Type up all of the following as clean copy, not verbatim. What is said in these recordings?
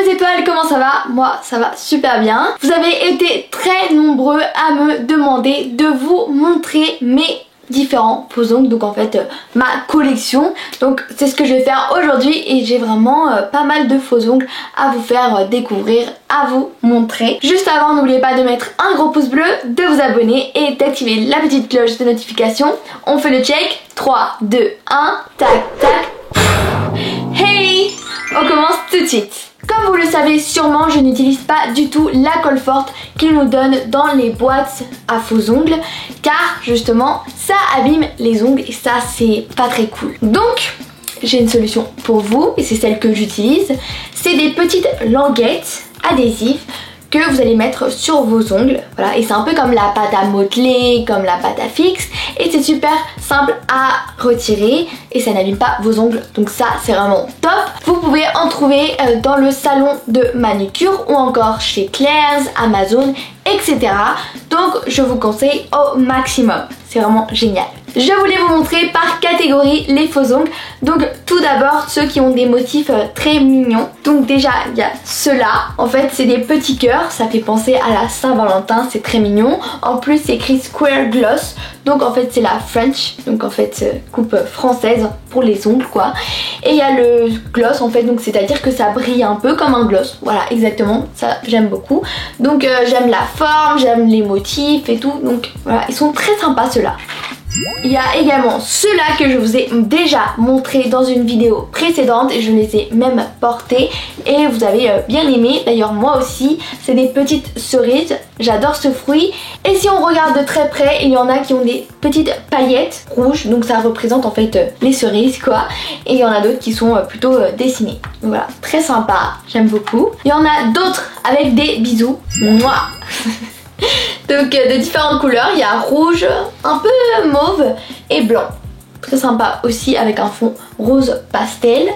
mes étoiles, comment ça va? Moi ça va super bien. Vous avez été très nombreux à me demander de vous montrer mes différents faux ongles, donc en fait ma collection. Donc c'est ce que je vais faire aujourd'hui et j'ai vraiment pas mal de faux ongles à vous faire découvrir, à vous montrer. Juste avant, n'oubliez pas de mettre un gros pouce bleu, de vous abonner et d'activer la petite cloche de notification. On fait le check. 3, 2, 1, tac tac. Hey! On commence tout de suite. Comme vous le savez sûrement, je n'utilise pas du tout la colle forte qu'ils nous donnent dans les boîtes à faux ongles, car justement ça abîme les ongles et ça c'est pas très cool. Donc j'ai une solution pour vous et c'est celle que j'utilise. C'est des petites languettes adhésives que vous allez mettre sur vos ongles, voilà, et c'est un peu comme la pâte à modeler, comme la pâte à fixe, et c'est super simple à retirer et ça n'abîme pas vos ongles, donc ça c'est vraiment top. Vous pouvez en trouver dans le salon de manucure ou encore chez Claire's, Amazon, etc. Donc je vous conseille au maximum, c'est vraiment génial. Je voulais vous montrer par catégorie les faux ongles. Donc tout d'abord ceux qui ont des motifs très mignons. Donc déjà il y a ceux-là. En fait c'est des petits cœurs, ça fait penser à la Saint-Valentin, c'est très mignon. En plus c'est écrit Square Gloss. Donc en fait c'est la French, donc en fait coupe française pour les ongles quoi. Et il y a le gloss en fait, donc c'est à dire que ça brille un peu comme un gloss. Voilà exactement, ça j'aime beaucoup. Donc j'aime la forme, j'aime les motifs et tout. Donc voilà, ils sont très sympas ceux-là. Il y a également ceux-là que je vous ai déjà montré dans une vidéo précédente et je les ai même portés et vous avez bien aimé. D'ailleurs moi aussi, c'est des petites cerises, j'adore ce fruit. Et si on regarde de très près, il y en a qui ont des petites paillettes rouges, donc ça représente en fait les cerises quoi. Et il y en a d'autres qui sont plutôt dessinées. Donc voilà, très sympa, j'aime beaucoup. Il y en a d'autres avec des bisous. Mouah. Donc de différentes couleurs, il y a rouge, un peu mauve et blanc. Très sympa aussi avec un fond rose pastel.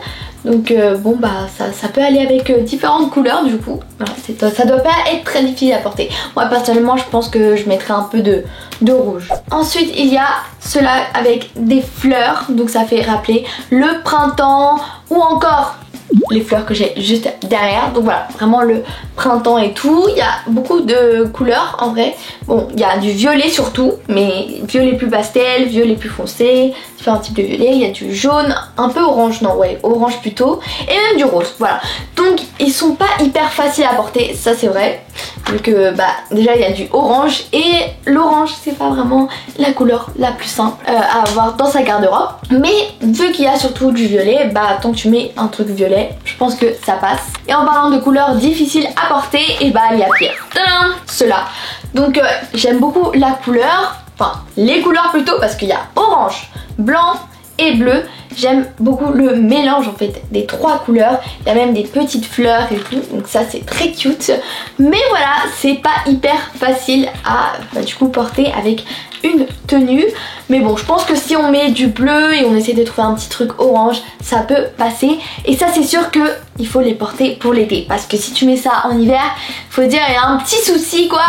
Donc bon bah ça peut aller avec différentes couleurs du coup. Voilà, ça doit pas être très difficile à porter. Moi personnellement je pense que je mettrai un peu de rouge. Ensuite il y a ceux-là avec des fleurs. Donc ça fait rappeler le printemps ou encore les fleurs que j'ai juste derrière. Donc voilà, vraiment le printemps et tout. Il y a beaucoup de couleurs en vrai. Bon, il y a du violet surtout, mais violet plus pastel, violet plus foncé, différents types de violet. Il y a du jaune, un peu orange, non ouais, orange plutôt, et même du rose, voilà. Donc ils sont pas hyper faciles à porter, ça c'est vrai. Vu que bah déjà il y a du orange et l'orange c'est pas vraiment la couleur la plus simple à avoir dans sa garde-robe. Mais vu qu'il y a surtout du violet, bah tant que tu mets un truc violet, je pense que ça passe. Et en parlant de couleurs difficiles à porter, et bah il y a pire. Tadam, ceux-là. Donc j'aime beaucoup la couleur, enfin les couleurs plutôt parce qu'il y a orange, blanc et bleu. J'aime beaucoup le mélange en fait des trois couleurs. Il y a même des petites fleurs et tout, donc ça c'est très cute. Mais voilà, c'est pas hyper facile à du coup porter avec une tenue. Mais bon, je pense que si on met du bleu et on essaie de trouver un petit truc orange, ça peut passer. Et ça c'est sûr que il faut les porter pour l'été, parce que si tu mets ça en hiver, faut dire il y a un petit souci quoi.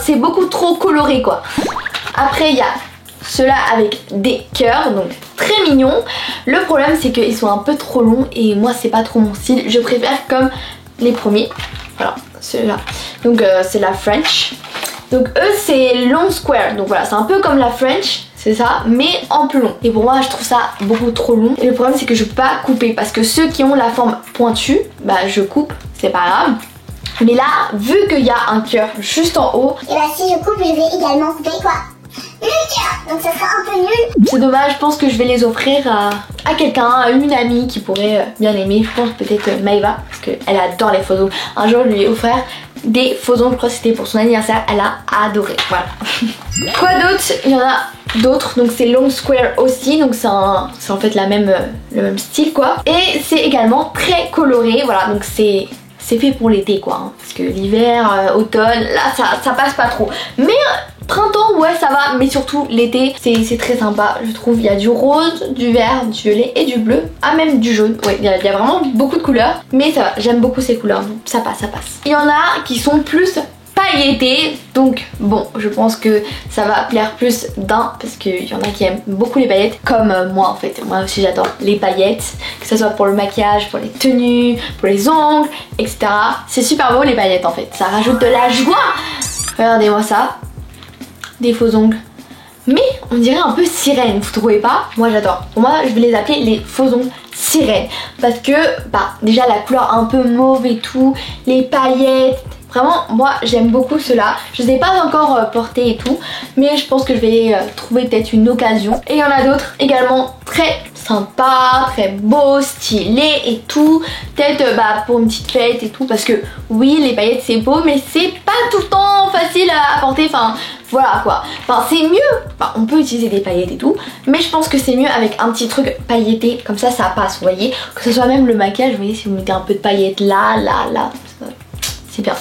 C'est beaucoup trop coloré quoi. Après il y a ceux-là avec des cœurs, donc très mignons. Le problème c'est qu'ils sont un peu trop longs et moi c'est pas trop mon style. Je préfère comme les premiers. Voilà, ceux-là. Donc c'est la French. Donc eux c'est long square. Donc voilà, c'est un peu comme la French, c'est ça, mais en plus long. Et pour moi je trouve ça beaucoup trop long. Et le problème c'est que je peux pas couper parce que ceux qui ont la forme pointue, bah je coupe, c'est pas grave. Mais là, vu qu'il y a un cœur juste en haut, et bah si je coupe, je vais également couper quoi? Le cœur, donc ça sera un peu nul. C'est dommage, je pense que je vais les offrir à quelqu'un, à une amie qui pourrait bien aimer. Je pense peut-être Maëva, parce qu'elle adore les faux ongles. Un jour je lui ai offert des faux ongles, je crois que c'était pour son anniversaire, elle a adoré, voilà. Quoi d'autre? Il y en a d'autres, donc c'est long square aussi, donc c'est en fait le même style quoi. Et c'est également très coloré, voilà, donc c'est fait pour l'été quoi, hein, parce que l'hiver, automne, là ça passe pas trop. Mais printemps ouais ça va, mais surtout l'été c'est très sympa je trouve. Il y a du rose, du vert, du violet et du bleu, ah même du jaune, ouais il y a vraiment beaucoup de couleurs, mais ça va, j'aime beaucoup ces couleurs donc ça passe. Il y en a qui sont plus paillettes pailleté. Donc bon, je pense que ça va plaire plus d'un parce qu'il y en a qui aiment beaucoup les paillettes comme moi en fait. Moi aussi j'adore les paillettes, que ce soit pour le maquillage, pour les tenues, pour les ongles, etc. C'est super beau les paillettes en fait, ça rajoute de la joie. Regardez-moi ça, des faux ongles. Mais on dirait un peu sirène, vous trouvez pas? Moi j'adore. Pour moi je vais les appeler les faux ongles sirène. Parce que bah déjà la couleur un peu mauve et tout, les paillettes. Vraiment moi j'aime beaucoup ceux-là. Je les ai pas encore portés et tout. Mais je pense que je vais trouver peut-être une occasion. Et il y en a d'autres également très sympas, très beaux, stylés et tout. Peut-être bah, pour une petite fête et tout. Parce que oui les paillettes c'est beau mais c'est pas tout le temps facile à porter. Enfin voilà quoi. Enfin c'est mieux. Enfin on peut utiliser des paillettes et tout. Mais je pense que c'est mieux avec un petit truc pailleté. Comme ça passe vous voyez. Que ce soit même le maquillage. Vous voyez si vous mettez un peu de paillettes là. C'est bien.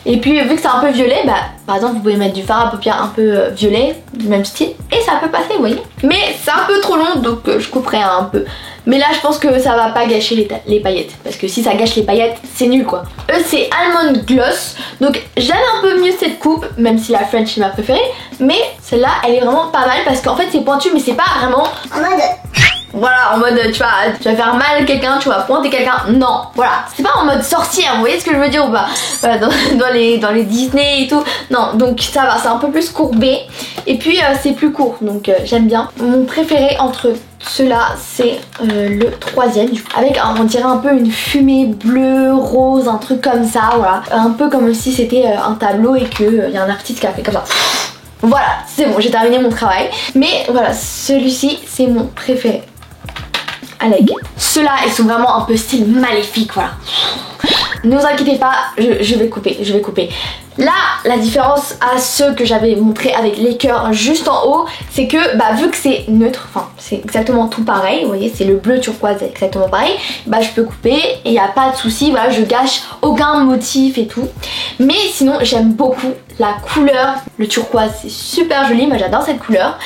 Et puis vu que c'est un peu violet, bah par exemple vous pouvez mettre du fard à paupières un peu violet, du même style, et ça peut passer, vous voyez. Mais c'est un peu trop long donc je couperai un peu. Mais là je pense que ça va pas gâcher les paillettes. Parce que si ça gâche les paillettes, c'est nul quoi. Eux c'est Almond Gloss. Donc j'aime un peu mieux cette coupe, même si la French est ma préférée. Mais celle-là elle est vraiment pas mal parce qu'en fait c'est pointu mais c'est pas vraiment En mode... Voilà, en mode tu vas faire mal à quelqu'un, tu vas pointer quelqu'un. Non, voilà. C'est pas en mode sorcière, vous voyez ce que je veux dire ou pas? Voilà, dans les Disney et tout. Non, donc ça va, c'est un peu plus courbé. Et puis c'est plus court, donc j'aime bien. Mon préféré entre ceux-là, c'est le troisième. Avec, on dirait un peu une fumée bleue, rose, un truc comme ça, voilà. Un peu comme si c'était un tableau et qu'il y a un artiste qui a fait comme ça. Voilà, c'est bon, j'ai terminé mon travail. Mais voilà, celui-ci, c'est mon préféré. Allez, ceux-là, ils sont vraiment un peu style maléfique, voilà. Ne vous inquiétez pas, je vais couper. Là, la différence à ceux que j'avais montré avec les cœurs juste en haut, c'est que bah, vu que c'est neutre, enfin c'est exactement tout pareil, vous voyez c'est le bleu turquoise exactement pareil, bah je peux couper et il n'y a pas de souci, voilà je gâche aucun motif et tout. Mais sinon j'aime beaucoup la couleur, le turquoise c'est super joli, moi j'adore cette couleur.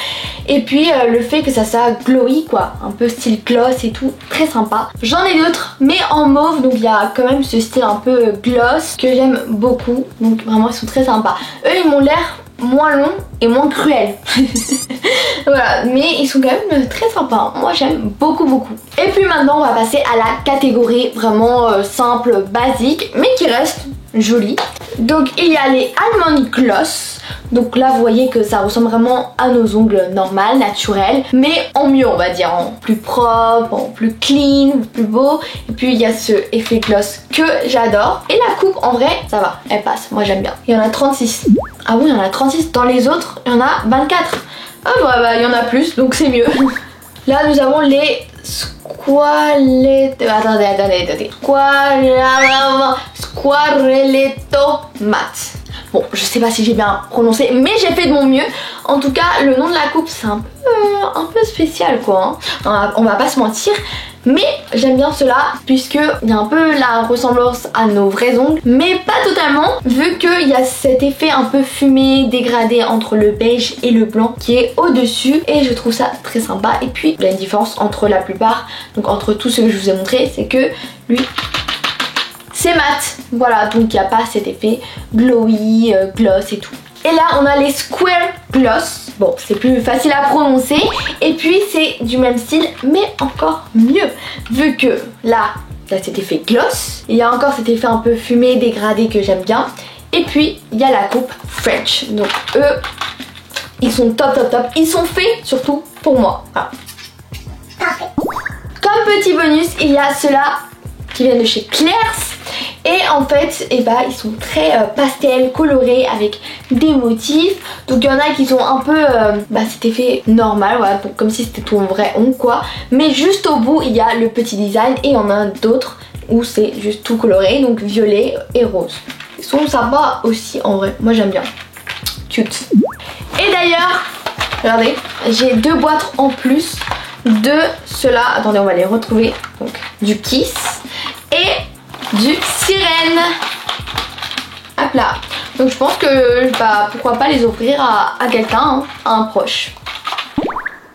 Et puis le fait que ça soit glowy quoi, un peu style gloss et tout, très sympa. J'en ai d'autres mais en mauve, donc il y a quand même ce style un peu gloss que j'aime beaucoup, donc vraiment ils sont très sympas. Eux ils m'ont l'air moins longs et moins cruels. Voilà, mais ils sont quand même très sympas. Moi j'aime beaucoup. Et puis maintenant on va passer à la catégorie vraiment simple, basique, mais qui reste jolie. Donc il y a les Almond Gloss. Donc là vous voyez que ça ressemble vraiment à nos ongles normales, naturels, mais en mieux on va dire, en plus propre, en plus clean, plus beau. Et puis il y a ce effet gloss que j'adore. Et la coupe en vrai ça va, elle passe, moi j'aime bien. Il y en a 36. Ah oui il y en a 36, dans les autres il y en a 24. Ah bah il y en a plus donc c'est mieux. Là nous avons les Squaletto. Attendez. Squaletto Matte. Bon, je sais pas si j'ai bien prononcé, mais j'ai fait de mon mieux. En tout cas, le nom de la coupe, c'est un peu spécial, quoi. Hein. On va pas se mentir. Mais j'aime bien cela, puisqu'il y a un peu la ressemblance à nos vrais ongles, mais pas totalement, vu qu'il y a cet effet un peu fumé, dégradé entre le beige et le blanc qui est au-dessus. Et je trouve ça très sympa. Et puis, il y a une différence entre la plupart, donc entre tous ceux que je vous ai montré, c'est que lui... c'est mat, voilà, donc il n'y a pas cet effet glowy, gloss et tout. Et là on a les Square Gloss, bon c'est plus facile à prononcer. Et puis c'est du même style mais encore mieux, vu que là il y a cet effet gloss, il y a encore cet effet un peu fumé, dégradé que j'aime bien. Et puis il y a la coupe French, donc eux ils sont top, ils sont faits surtout pour moi, voilà. Comme petit bonus il y a ceux-là qui viennent de chez Claire's. Et en fait, ils sont très pastel, colorés, avec des motifs. Donc il y en a qui sont un peu cet effet normal, voilà, donc comme si c'était ton vrai ongle quoi. Mais juste au bout, il y a le petit design et il y en a d'autres où c'est juste tout coloré, donc violet et rose. Ils sont sympas aussi en vrai, moi j'aime bien. Cute. Et d'ailleurs, regardez, j'ai 2 boîtes en plus de ceux-là. Attendez, on va les retrouver. Donc du Kiss et du Sirène. Hop là. Donc je pense que pourquoi pas les offrir à quelqu'un, hein, à un proche.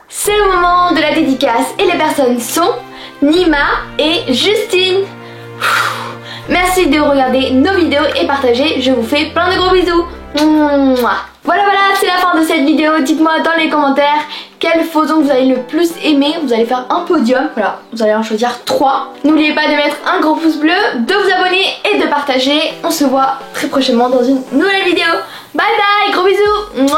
C'est le moment de la dédicace et les personnes sont Nima et Justine. Merci de regarder nos vidéos et partager. Je vous fais plein de gros bisous. Voilà, c'est la fin de cette vidéo. Dites-moi dans les commentaires quel faux ongle vous allez le plus aimer. Vous allez faire un podium, voilà, vous allez en choisir 3. N'oubliez pas de mettre un gros pouce bleu, de vous abonner et de partager. On se voit très prochainement dans une nouvelle vidéo. Bye bye, gros bisous.